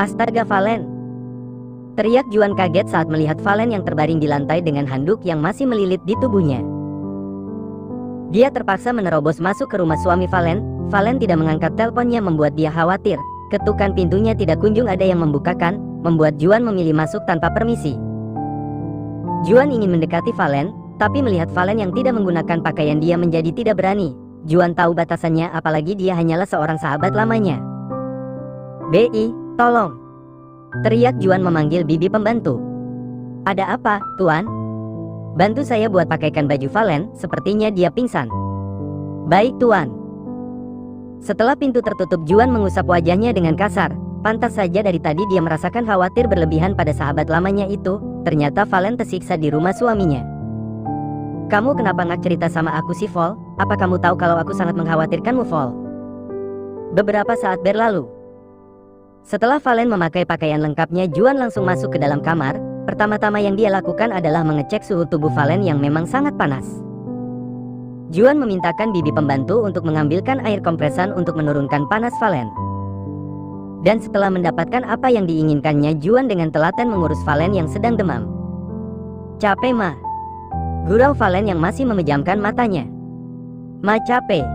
Astaga Valen! Teriak Juan kaget saat melihat Valen yang terbaring di lantai dengan handuk yang masih melilit di tubuhnya. Dia terpaksa menerobos masuk ke rumah suami Valen. Valen tidak mengangkat teleponnya membuat dia khawatir. Ketukan pintunya tidak kunjung ada yang membukakan, membuat Juan memilih masuk tanpa permisi. Juan ingin mendekati Valen, tapi melihat Valen yang tidak menggunakan pakaian dia menjadi tidak berani. Juan tahu batasannya apalagi dia hanyalah seorang sahabat lamanya. "Bi, tolong!" teriak Juan memanggil bibi pembantu. "Ada apa, Tuan?" "Bantu saya buat pakaikan baju Valen, sepertinya dia pingsan." "Baik Tuan." Setelah pintu tertutup, Juan mengusap wajahnya dengan kasar. Pantas saja dari tadi dia merasakan khawatir berlebihan pada sahabat lamanya itu. Ternyata Valen tersiksa di rumah suaminya. "Kamu kenapa nggak cerita sama aku sih, Vol? Apa kamu tahu kalau aku sangat mengkhawatirkanmu, Vol?" Beberapa saat berlalu. Setelah Valen memakai pakaian lengkapnya, Juan langsung masuk ke dalam kamar. Pertama-tama yang dia lakukan adalah mengecek suhu tubuh Valen yang memang sangat panas. Juan memintakan bibi pembantu untuk mengambilkan air kompresan untuk menurunkan panas Valen. Dan setelah mendapatkan apa yang diinginkannya, Juan dengan telaten mengurus Valen yang sedang demam. "Capek, Ma?" gurau Valen yang masih memejamkan matanya. "Ma capek."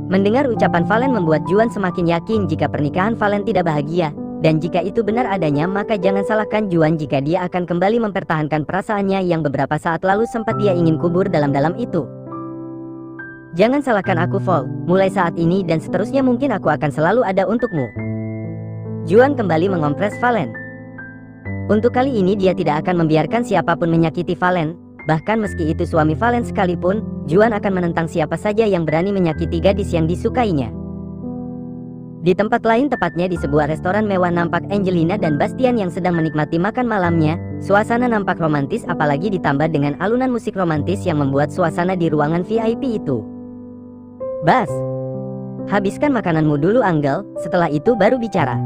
Mendengar ucapan Valen membuat Juan semakin yakin jika pernikahan Valen tidak bahagia. Dan jika itu benar adanya, maka jangan salahkan Juan jika dia akan kembali mempertahankan perasaannya yang beberapa saat lalu sempat dia ingin kubur dalam-dalam itu. "Jangan salahkan aku, Vol. Mulai saat ini dan seterusnya mungkin aku akan selalu ada untukmu." Juan kembali mengompres Valen. Untuk kali ini dia tidak akan membiarkan siapapun menyakiti Valen. Bahkan meski itu suami Valen sekalipun, Juan akan menentang siapa saja yang berani menyakiti gadis yang disukainya. Di tempat lain, tepatnya di sebuah restoran mewah, nampak Angelina dan Bastian yang sedang menikmati makan malamnya. Suasana nampak romantis apalagi ditambah dengan alunan musik romantis yang membuat suasana di ruangan VIP itu. "Bas, habiskan makananmu dulu, Anggel, setelah itu baru bicara."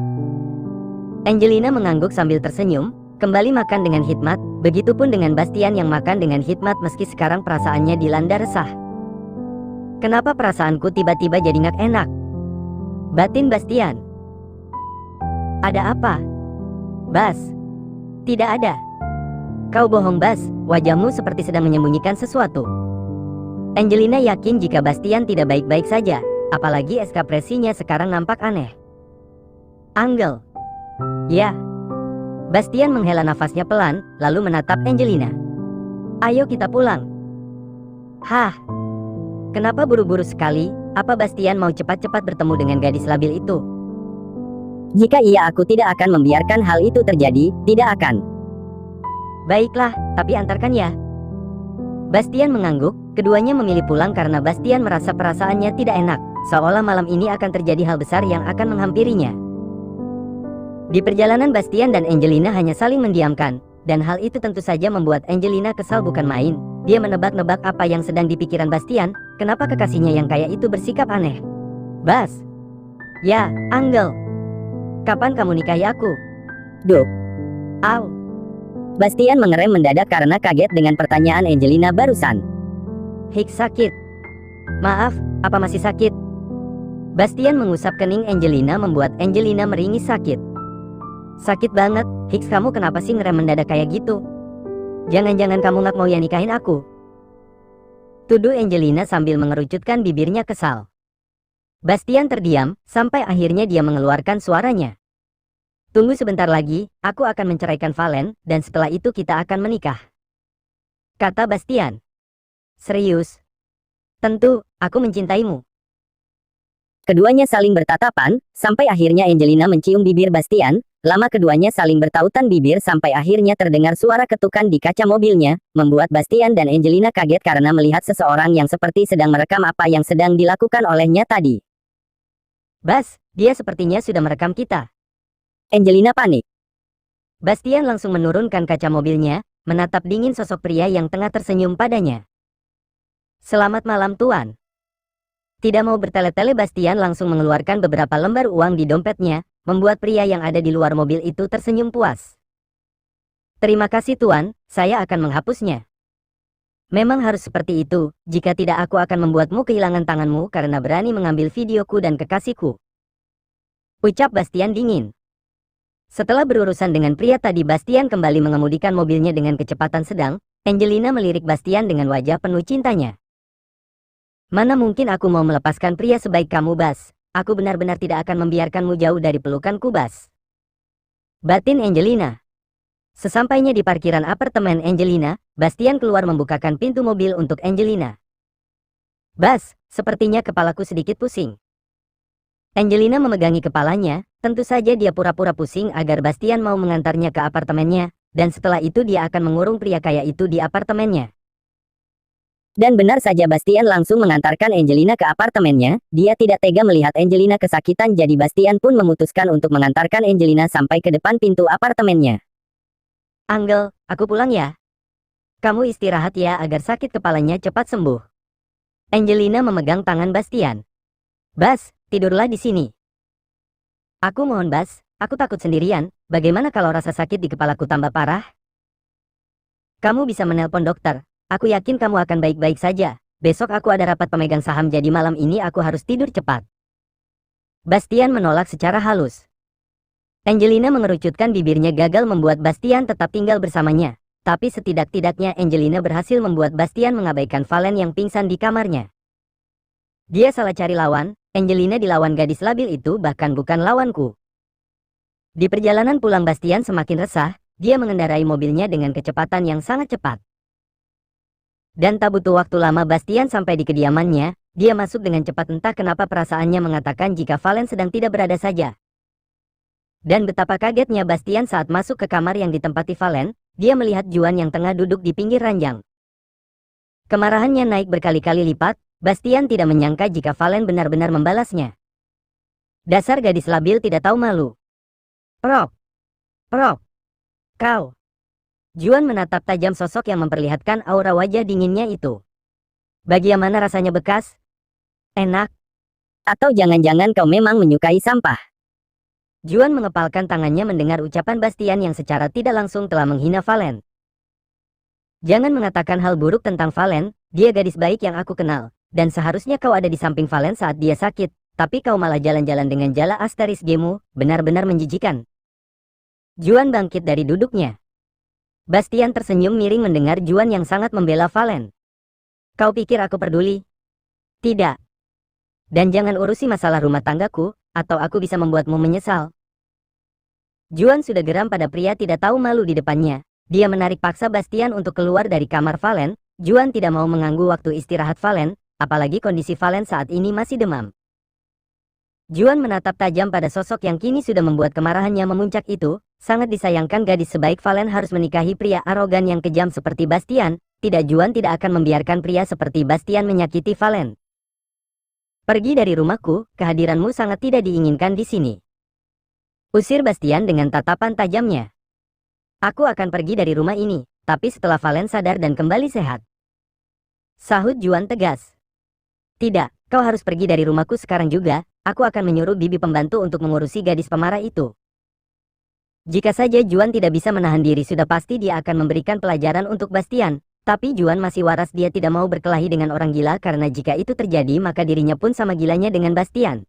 Angelina mengangguk sambil tersenyum, kembali makan dengan hikmat. Begitupun dengan Bastian yang makan dengan hikmat meski sekarang perasaannya dilanda resah. "Kenapa perasaanku tiba-tiba jadi nggak enak?" batin Bastian. "Ada apa?" "Bas, tidak ada." "Kau bohong, Bas, wajahmu seperti sedang menyembunyikan sesuatu." Angelina yakin jika Bastian tidak baik-baik saja, apalagi ekspresinya sekarang nampak aneh. "Anggel." "Ya." Bastian menghela nafasnya pelan, lalu menatap Angelina. "Ayo kita pulang." "Hah? Kenapa buru-buru sekali? Apa Bastian mau cepat-cepat bertemu dengan gadis labil itu?" "Jika iya, aku tidak akan membiarkan hal itu terjadi, tidak akan." "Baiklah, tapi antarkan ya." Bastian mengangguk. Keduanya memilih pulang karena Bastian merasa perasaannya tidak enak, seolah malam ini akan terjadi hal besar yang akan menghampirinya. Di perjalanan, Bastian dan Angelina hanya saling mendiamkan, dan hal itu tentu saja membuat Angelina kesal bukan main. Dia menebak-nebak apa yang sedang di pikiran Bastian. Kenapa kekasihnya yang kaya itu bersikap aneh? "Bas." "Ya, Anggel." "Kapan kamu nikahi aku?" "Duh." "Au." Bastian mengerem mendadak karena kaget dengan pertanyaan Angelina barusan. "Hiks, sakit." "Maaf, apa masih sakit?" Bastian mengusap kening Angelina membuat Angelina meringis sakit. "Sakit banget. Hiks, kamu kenapa sih ngerem mendadak kayak gitu? Jangan-jangan kamu nggak mau ya nikahin aku?" tuduh Angelina sambil mengerucutkan bibirnya kesal. Bastian terdiam, sampai akhirnya dia mengeluarkan suaranya. "Tunggu sebentar lagi, aku akan menceraikan Valen, dan setelah itu kita akan menikah," kata Bastian. "Serius?" "Tentu, aku mencintaimu." Keduanya saling bertatapan, sampai akhirnya Angelina mencium bibir Bastian. Lama keduanya saling bertautan bibir sampai akhirnya terdengar suara ketukan di kaca mobilnya, membuat Bastian dan Angelina kaget karena melihat seseorang yang seperti sedang merekam apa yang sedang dilakukan olehnya tadi. "Bas, dia sepertinya sudah merekam kita." Angelina panik. Bastian langsung menurunkan kaca mobilnya, menatap dingin sosok pria yang tengah tersenyum padanya. "Selamat malam, Tuan." Tidak mau bertele-tele, Bastian langsung mengeluarkan beberapa lembar uang di dompetnya, membuat pria yang ada di luar mobil itu tersenyum puas. "Terima kasih, Tuan, saya akan menghapusnya." "Memang harus seperti itu, jika tidak aku akan membuatmu kehilangan tanganmu karena berani mengambil videoku dan kekasihku," ucap Bastian dingin. Setelah berurusan dengan pria tadi, Bastian kembali mengemudikan mobilnya dengan kecepatan sedang. Angelina melirik Bastian dengan wajah penuh cintanya. Mana mungkin aku mau melepaskan pria sebaik kamu, Bas. Aku benar-benar tidak akan membiarkanmu jauh dari pelukanku, Bas. Batin Angelina. Sesampainya di parkiran apartemen Angelina, Bastian keluar membukakan pintu mobil untuk Angelina. Bas, sepertinya kepalaku sedikit pusing. Angelina memegangi kepalanya, tentu saja dia pura-pura pusing agar Bastian mau mengantarnya ke apartemennya, dan setelah itu dia akan mengurung pria kaya itu di apartemennya. Dan benar saja, Bastian langsung mengantarkan Angelina ke apartemennya. Dia tidak tega melihat Angelina kesakitan, jadi Bastian pun memutuskan untuk mengantarkan Angelina sampai ke depan pintu apartemennya. Anggel, aku pulang ya. Kamu istirahat ya agar sakit kepalanya cepat sembuh. Angelina memegang tangan Bastian. Bas, tidurlah di sini. Aku mohon, Bas, aku takut sendirian. Bagaimana kalau rasa sakit di kepalaku tambah parah? Kamu bisa menelpon dokter. Aku yakin kamu akan baik-baik saja. Besok aku ada rapat pemegang saham, jadi malam ini aku harus tidur cepat. Bastian menolak secara halus. Angelina mengerucutkan bibirnya, gagal membuat Bastian tetap tinggal bersamanya. Tapi setidak-tidaknya Angelina berhasil membuat Bastian mengabaikan Valen yang pingsan di kamarnya. Dia salah cari lawan. Angelina dilawan gadis labil itu, bahkan bukan lawanku. Di perjalanan pulang, Bastian semakin resah. Dia mengendarai mobilnya dengan kecepatan yang sangat cepat. Dan tak butuh waktu lama Bastian sampai di kediamannya. Dia masuk dengan cepat, entah kenapa perasaannya mengatakan jika Valen sedang tidak berada saja. Dan betapa kagetnya Bastian saat masuk ke kamar yang ditempati Valen. Dia melihat Juan yang tengah duduk di pinggir ranjang. Kemarahannya naik berkali-kali lipat. Bastian tidak menyangka jika Valen benar-benar membalasnya. Dasar gadis labil tidak tahu malu. Prok. Prok. Kau. Juan menatap tajam sosok yang memperlihatkan aura wajah dinginnya itu. Bagaimana rasanya, bekas? Enak? Atau jangan-jangan kau memang menyukai sampah? Juan mengepalkan tangannya mendengar ucapan Bastian yang secara tidak langsung telah menghina Valen. Jangan mengatakan hal buruk tentang Valen, dia gadis baik yang aku kenal. Dan seharusnya kau ada di samping Valen saat dia sakit, tapi kau malah jalan-jalan dengan jala Asteris Gemu, benar-benar menjijikan. Juan bangkit dari duduknya. Bastian tersenyum miring mendengar Juan yang sangat membela Valen. Kau pikir aku peduli? Tidak. Dan jangan urusi masalah rumah tanggaku, atau aku bisa membuatmu menyesal. Juan sudah geram pada pria tidak tahu malu di depannya. Dia menarik paksa Bastian untuk keluar dari kamar Valen. Juan tidak mau mengganggu waktu istirahat Valen, apalagi kondisi Valen saat ini masih demam. Juan menatap tajam pada sosok yang kini sudah membuat kemarahannya memuncak itu. Sangat disayangkan gadis sebaik Valen harus menikahi pria arogan yang kejam seperti Bastian. Tidak, Juan tidak akan membiarkan pria seperti Bastian menyakiti Valen. Pergi dari rumahku, kehadiranmu sangat tidak diinginkan di sini. Usir Bastian dengan tatapan tajamnya. Aku akan pergi dari rumah ini, tapi setelah Valen sadar dan kembali sehat. Sahut Juan tegas. Tidak, kau harus pergi dari rumahku sekarang juga. Aku akan menyuruh bibi pembantu untuk mengurusi gadis pemarah itu. Jika saja Juan tidak bisa menahan diri, sudah pasti dia akan memberikan pelajaran untuk Bastian. Tapi Juan masih waras, dia tidak mau berkelahi dengan orang gila karena jika itu terjadi maka dirinya pun sama gilanya dengan Bastian.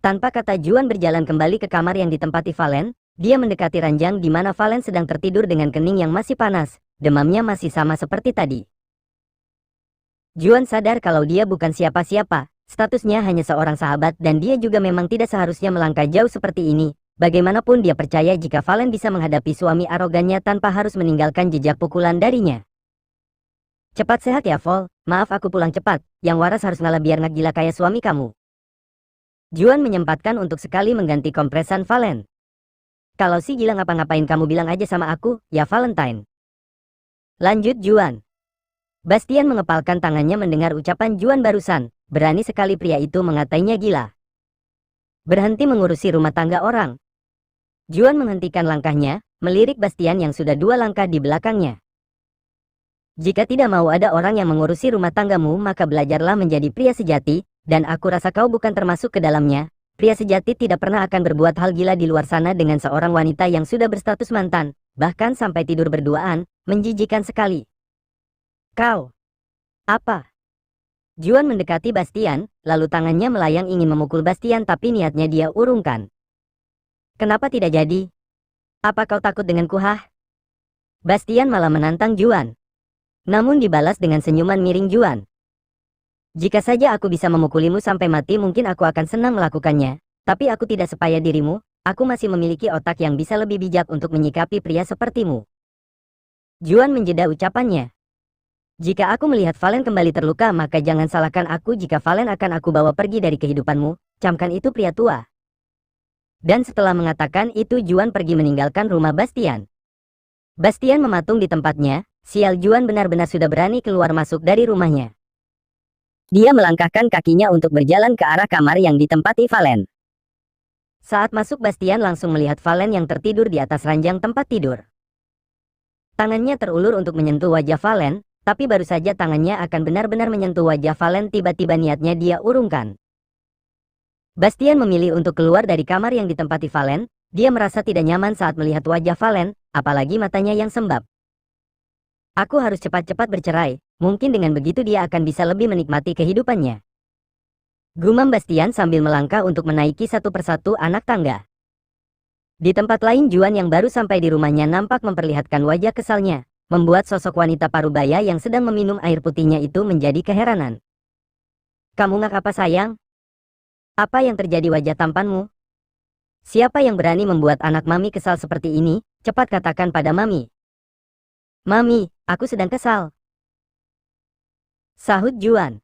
Tanpa kata Juan berjalan kembali ke kamar yang ditempati Valen. Dia mendekati ranjang di mana Valen sedang tertidur dengan kening yang masih panas. Demamnya masih sama seperti tadi. Juan sadar kalau dia bukan siapa-siapa. Statusnya hanya seorang sahabat dan dia juga memang tidak seharusnya melangkah jauh seperti ini. Bagaimanapun dia percaya jika Valen bisa menghadapi suami arogannya tanpa harus meninggalkan jejak pukulan darinya. Cepat sehat ya, Vol. Maaf aku pulang cepat. Yang waras harus ngalah biar nggak gila kayak suami kamu. Juan menyempatkan untuk sekali mengganti kompresan Valen. Kalau si gila ngapa-ngapain kamu bilang aja sama aku, ya Valentine. Lanjut Juan. Bastian mengepalkan tangannya mendengar ucapan Juan barusan. Berani sekali pria itu mengatainya gila. Berhenti mengurusi rumah tangga orang. Juan menghentikan langkahnya, melirik Bastian yang sudah 2 langkah di belakangnya. Jika tidak mau ada orang yang mengurusi rumah tanggamu, maka belajarlah menjadi pria sejati, dan aku rasa kau bukan termasuk ke dalamnya. Pria sejati tidak pernah akan berbuat hal gila di luar sana dengan seorang wanita yang sudah berstatus mantan, bahkan sampai tidur berduaan, menjijikan sekali. Kau. Apa? Juan mendekati Bastian, lalu tangannya melayang ingin memukul Bastian, tapi niatnya dia urungkan. Kenapa tidak jadi? Apa kau takut denganku hah? Bastian malah menantang Juan. Namun dibalas dengan senyuman miring Juan. Jika saja aku bisa memukulimu sampai mati mungkin aku akan senang melakukannya. Tapi aku tidak sepayah dirimu, aku masih memiliki otak yang bisa lebih bijak untuk menyikapi pria sepertimu. Juan menjeda ucapannya. Jika aku melihat Valen kembali terluka maka jangan salahkan aku jika Valen akan aku bawa pergi dari kehidupanmu, camkan itu pria tua. Dan setelah mengatakan itu Juan pergi meninggalkan rumah Bastian. Bastian mematung di tempatnya, sial Juan benar-benar sudah berani keluar masuk dari rumahnya. Dia melangkahkan kakinya untuk berjalan ke arah kamar yang ditempati Valen. Saat masuk Bastian langsung melihat Valen yang tertidur di atas ranjang tempat tidur. Tangannya terulur untuk menyentuh wajah Valen. Tapi baru saja tangannya akan benar-benar menyentuh wajah Valen tiba-tiba niatnya dia urungkan. Bastian memilih untuk keluar dari kamar yang ditempati Valen, dia merasa tidak nyaman saat melihat wajah Valen, apalagi matanya yang sembab. Aku harus cepat-cepat bercerai, mungkin dengan begitu dia akan bisa lebih menikmati kehidupannya. Gumam Bastian sambil melangkah untuk menaiki satu persatu anak tangga. Di tempat lain Juan yang baru sampai di rumahnya nampak memperlihatkan wajah kesalnya. Membuat sosok wanita parubaya yang sedang meminum air putihnya itu menjadi keheranan. Kamu ngak apa sayang? Apa yang terjadi wajah tampanmu? Siapa yang berani membuat anak mami kesal seperti ini? Cepat katakan pada mami. Mami, aku sedang kesal. Sahut Juan.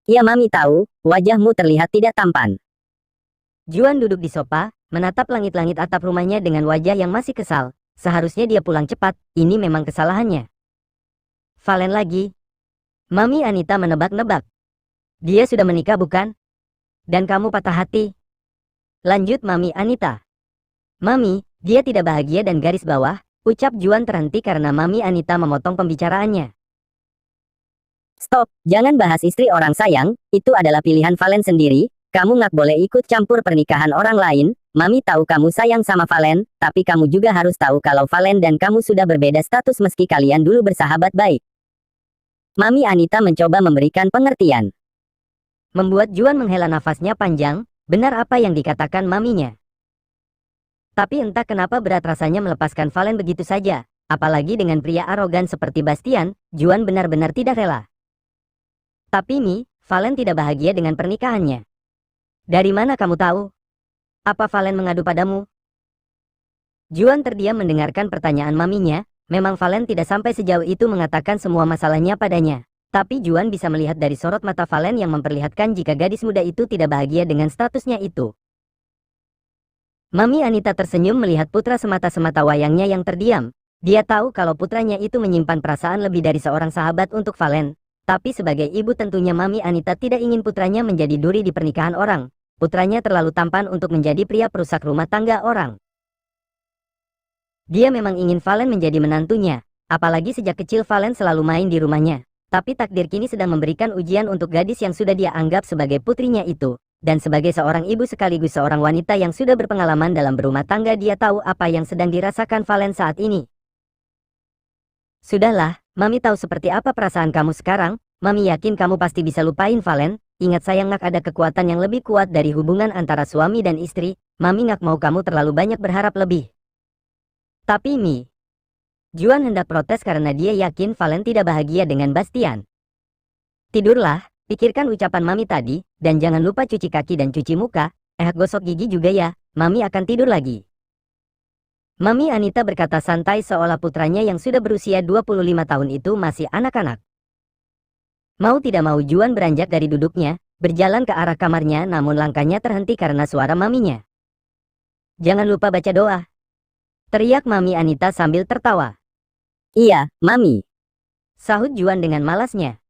Ya mami tahu, wajahmu terlihat tidak tampan. Juan duduk di sofa, menatap langit-langit atap rumahnya dengan wajah yang masih kesal. Seharusnya dia pulang cepat, ini memang kesalahannya. Valen lagi. Mami Anita menebak-nebak. Dia sudah menikah bukan? Dan kamu patah hati. Lanjut Mami Anita. Mami, dia tidak bahagia dan garis bawah, ucap Juan terhenti karena Mami Anita memotong pembicaraannya. Stop, jangan bahas istri orang sayang, itu adalah pilihan Valen sendiri, kamu nggak boleh ikut campur pernikahan orang lain. Mami tahu kamu sayang sama Valen, tapi kamu juga harus tahu kalau Valen dan kamu sudah berbeda status meski kalian dulu bersahabat baik. Mami Anita mencoba memberikan pengertian. Membuat Juan menghela nafasnya panjang, benar apa yang dikatakan maminya. Tapi entah kenapa berat rasanya melepaskan Valen begitu saja, apalagi dengan pria arogan seperti Bastian, Juan benar-benar tidak rela. Tapi Mi, Valen tidak bahagia dengan pernikahannya. Dari mana kamu tahu? Apa Valen mengadu padamu? Juan terdiam mendengarkan pertanyaan maminya, memang Valen tidak sampai sejauh itu mengatakan semua masalahnya padanya. Tapi Juan bisa melihat dari sorot mata Valen yang memperlihatkan jika gadis muda itu tidak bahagia dengan statusnya itu. Mami Anita tersenyum melihat putra semata-semata wayangnya yang terdiam. Dia tahu kalau putranya itu menyimpan perasaan lebih dari seorang sahabat untuk Valen. Tapi sebagai ibu tentunya Mami Anita tidak ingin putranya menjadi duri di pernikahan orang. Putranya terlalu tampan untuk menjadi pria perusak rumah tangga orang. Dia memang ingin Valen menjadi menantunya, apalagi sejak kecil Valen selalu main di rumahnya. Tapi takdir kini sedang memberikan ujian untuk gadis yang sudah dia anggap sebagai putrinya itu. Dan sebagai seorang ibu sekaligus seorang wanita yang sudah berpengalaman dalam berumah tangga dia tahu apa yang sedang dirasakan Valen saat ini. Sudahlah, Mami tahu seperti apa perasaan kamu sekarang, Mami yakin kamu pasti bisa lupain Valen. Ingat sayang nak ada kekuatan yang lebih kuat dari hubungan antara suami dan istri, Mami nggak mau kamu terlalu banyak berharap lebih. Tapi Mi. Juan hendak protes karena dia yakin Valen tidak bahagia dengan Bastian. Tidurlah, pikirkan ucapan Mami tadi, dan jangan lupa cuci kaki dan cuci muka, gosok gigi juga ya, Mami akan tidur lagi. Mami Anita berkata santai seolah putranya yang sudah berusia 25 tahun itu masih anak-anak. Mau tidak mau Juan beranjak dari duduknya, berjalan ke arah kamarnya namun langkahnya terhenti karena suara maminya. Jangan lupa baca doa. Teriak Mami Anita sambil tertawa. Iya, Mami. Sahut Juan dengan malasnya.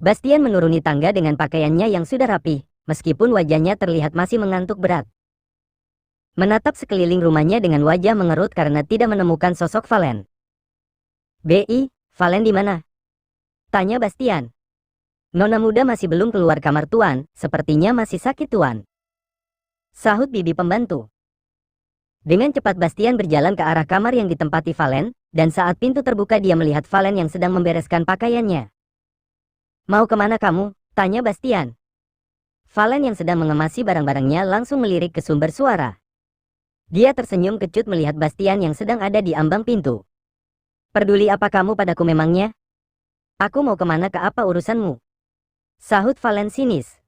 Bastian menuruni tangga dengan pakaiannya yang sudah rapi, meskipun wajahnya terlihat masih mengantuk berat. Menatap sekeliling rumahnya dengan wajah mengerut karena tidak menemukan sosok Valen. "Bi, Valen di mana?" tanya Bastian. "Nona muda masih belum keluar kamar Tuan, sepertinya masih sakit Tuan," sahut bibi pembantu. Dengan cepat Bastian berjalan ke arah kamar yang ditempati Valen, dan saat pintu terbuka dia melihat Valen yang sedang membereskan pakaiannya. "Mau kemana kamu?" tanya Bastian. Valen yang sedang mengemasi barang-barangnya langsung melirik ke sumber suara. Dia tersenyum kecut melihat Bastian yang sedang ada di ambang pintu. Peduli apa kamu padaku memangnya? Aku mau kemana, ke apa urusanmu? Sahut Valen sinis.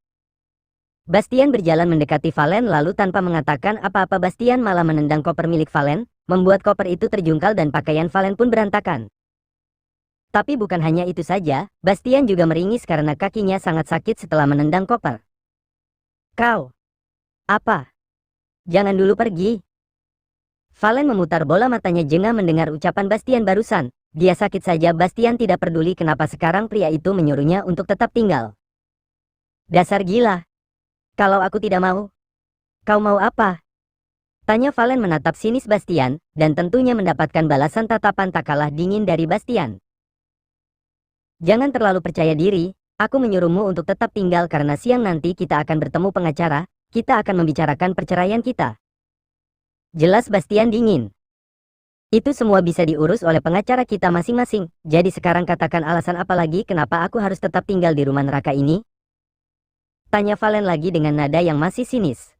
Bastian berjalan mendekati Valen lalu tanpa mengatakan apa-apa Bastian malah menendang koper milik Valen, membuat koper itu terjungkal dan pakaian Valen pun berantakan. Tapi bukan hanya itu saja, Bastian juga meringis karena kakinya sangat sakit setelah menendang koper. Kau? Apa? Jangan dulu pergi. Valen memutar bola matanya jengah mendengar ucapan Bastian barusan. Dia sakit saja, Bastian tidak peduli kenapa sekarang pria itu menyuruhnya untuk tetap tinggal. Dasar gila. Kalau aku tidak mau, kau mau apa? Tanya Valen menatap sinis Bastian, dan tentunya mendapatkan balasan tatapan tak kalah dingin dari Bastian. Jangan terlalu percaya diri, aku menyuruhmu untuk tetap tinggal karena siang nanti kita akan bertemu pengacara, kita akan membicarakan perceraian kita. Jelas Bastian dingin. Itu semua bisa diurus oleh pengacara kita masing-masing, jadi sekarang katakan alasan apa lagi kenapa aku harus tetap tinggal di rumah neraka ini? Tanya Valen lagi dengan nada yang masih sinis.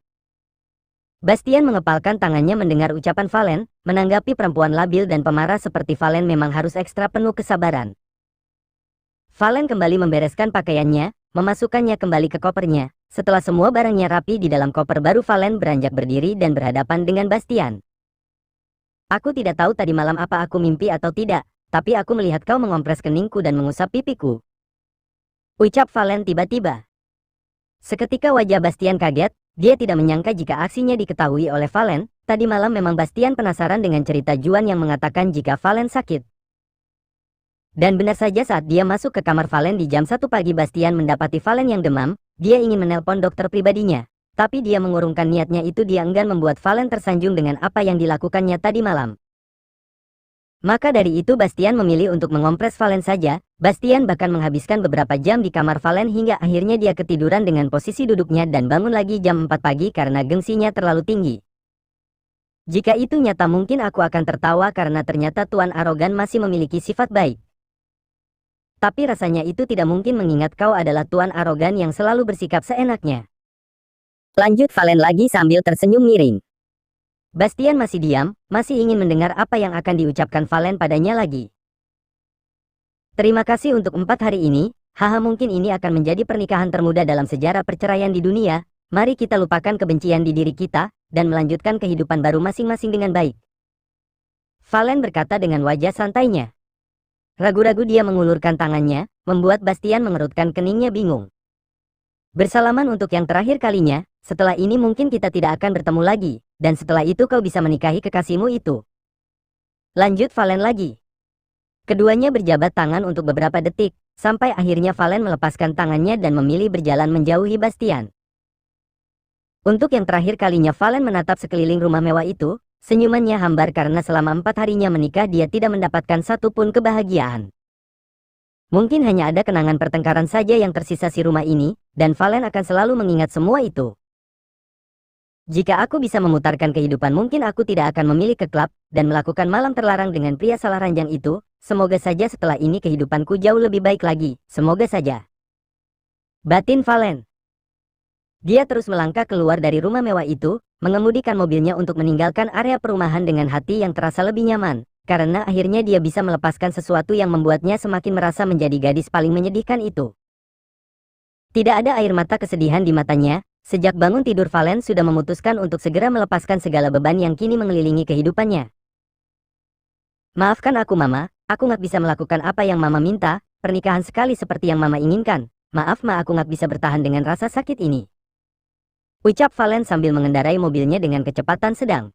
Bastian mengepalkan tangannya mendengar ucapan Valen, menanggapi perempuan labil dan pemarah seperti Valen memang harus ekstra penuh kesabaran. Valen kembali membereskan pakaiannya, memasukkannya kembali ke kopernya. Setelah semua barangnya rapi di dalam koper baru Valen beranjak berdiri dan berhadapan dengan Bastian. Aku tidak tahu tadi malam apa aku mimpi atau tidak, tapi aku melihat kau mengompres keningku dan mengusap pipiku. Ucap Valen tiba-tiba. Seketika wajah Bastian kaget, dia tidak menyangka jika aksinya diketahui oleh Valen. Tadi malam memang Bastian penasaran dengan cerita Juan yang mengatakan jika Valen sakit. Dan benar saja saat dia masuk ke kamar Valen di jam 1 pagi Bastian mendapati Valen yang demam. Dia ingin menelpon dokter pribadinya, tapi dia mengurungkan niatnya itu. Dia enggan membuat Valen tersanjung dengan apa yang dilakukannya tadi malam. Maka dari itu Bastian memilih untuk mengompres Valen saja. Bastian bahkan menghabiskan beberapa jam di kamar Valen hingga akhirnya dia ketiduran dengan posisi duduknya dan bangun lagi jam 4 pagi karena gengsinya terlalu tinggi. Jika itu nyata mungkin aku akan tertawa karena ternyata Tuan arogan masih memiliki sifat baik. Tapi rasanya itu tidak mungkin mengingat kau adalah Tuan arogan yang selalu bersikap seenaknya. Lanjut Valen lagi sambil tersenyum miring. Bastian masih diam, masih ingin mendengar apa yang akan diucapkan Valen padanya lagi. Terima kasih untuk 4 hari ini, haha mungkin ini akan menjadi pernikahan termuda dalam sejarah perceraian di dunia. Mari kita lupakan kebencian di diri kita, dan melanjutkan kehidupan baru masing-masing dengan baik. Valen berkata dengan wajah santainya. Ragu-ragu dia mengulurkan tangannya, membuat Bastian mengerutkan keningnya bingung. Bersalaman untuk yang terakhir kalinya, setelah ini mungkin kita tidak akan bertemu lagi, dan setelah itu kau bisa menikahi kekasihmu itu. Lanjut Valen lagi. Keduanya berjabat tangan untuk beberapa detik, sampai akhirnya Valen melepaskan tangannya dan memilih berjalan menjauhi Bastian. Untuk yang terakhir kalinya Valen menatap sekeliling rumah mewah itu. Senyumannya hambar karena selama 4 harinya menikah dia tidak mendapatkan satupun kebahagiaan. Mungkin hanya ada kenangan pertengkaran saja yang tersisa si rumah ini, dan Valen akan selalu mengingat semua itu. Jika aku bisa memutarkan kehidupan mungkin aku tidak akan memilih ke klub, dan melakukan malam terlarang dengan pria salah ranjang itu. Semoga saja setelah ini kehidupanku jauh lebih baik lagi, semoga saja. Batin Valen. Dia terus melangkah keluar dari rumah mewah itu, mengemudikan mobilnya untuk meninggalkan area perumahan dengan hati yang terasa lebih nyaman, karena akhirnya dia bisa melepaskan sesuatu yang membuatnya semakin merasa menjadi gadis paling menyedihkan itu. Tidak ada air mata kesedihan di matanya, sejak bangun tidur Valen sudah memutuskan untuk segera melepaskan segala beban yang kini mengelilingi kehidupannya. Maafkan aku Mama, aku nggak bisa melakukan apa yang Mama minta, pernikahan sekali seperti yang Mama inginkan, maaf Ma aku nggak bisa bertahan dengan rasa sakit ini. Ucap Valen sambil mengendarai mobilnya dengan kecepatan sedang.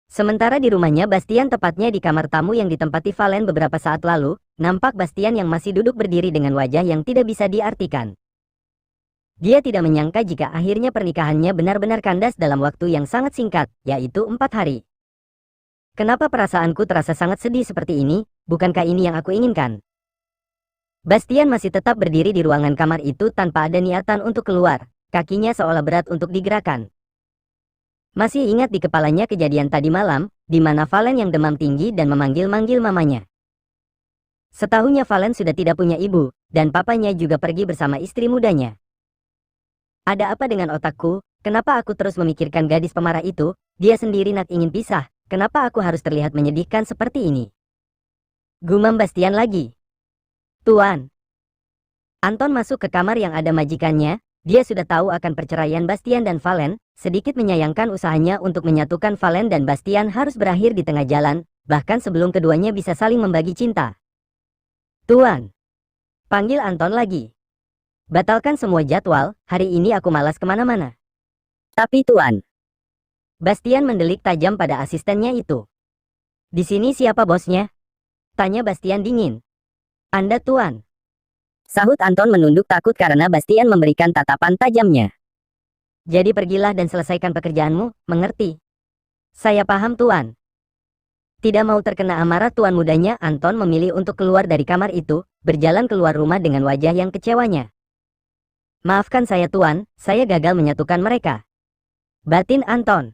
Sementara di rumahnya Bastian tepatnya di kamar tamu yang ditempati Valen beberapa saat lalu, nampak Bastian yang masih duduk berdiri dengan wajah yang tidak bisa diartikan. Dia tidak menyangka jika akhirnya pernikahannya benar-benar kandas dalam waktu yang sangat singkat, yaitu 4 hari. Kenapa perasaanku terasa sangat sedih seperti ini, bukankah ini yang aku inginkan? Bastian masih tetap berdiri di ruangan kamar itu tanpa ada niatan untuk keluar. Kakinya seolah berat untuk digerakkan. Masih ingat di kepalanya kejadian tadi malam, di mana Valen yang demam tinggi dan memanggil-manggil mamanya. Setahunya Valen sudah tidak punya ibu, dan papanya juga pergi bersama istri mudanya. Ada apa dengan otakku? Kenapa aku terus memikirkan gadis pemarah itu? Dia sendiri nak ingin pisah. Kenapa aku harus terlihat menyedihkan seperti ini? Gumam Bastian lagi. Tuan. Anton masuk ke kamar yang ada majikannya. Dia sudah tahu akan perceraian Bastian dan Valen. Sedikit menyayangkan usahanya untuk menyatukan Valen dan Bastian harus berakhir di tengah jalan. Bahkan sebelum keduanya bisa saling membagi cinta. Tuan. Panggil Anton lagi. Batalkan semua jadwal. Hari ini aku malas kemana-mana. Tapi Tuan. Bastian mendelik tajam pada asistennya itu. Di sini siapa bosnya? Tanya Bastian dingin. Anda Tuan. Sahut Anton menunduk takut karena Bastian memberikan tatapan tajamnya. Jadi pergilah dan selesaikan pekerjaanmu, mengerti? Saya paham Tuan. Tidak mau terkena amarah tuan mudanya, Anton memilih untuk keluar dari kamar itu, berjalan keluar rumah dengan wajah yang kecewanya. Maafkan saya Tuan, saya gagal menyatukan mereka. Batin Anton.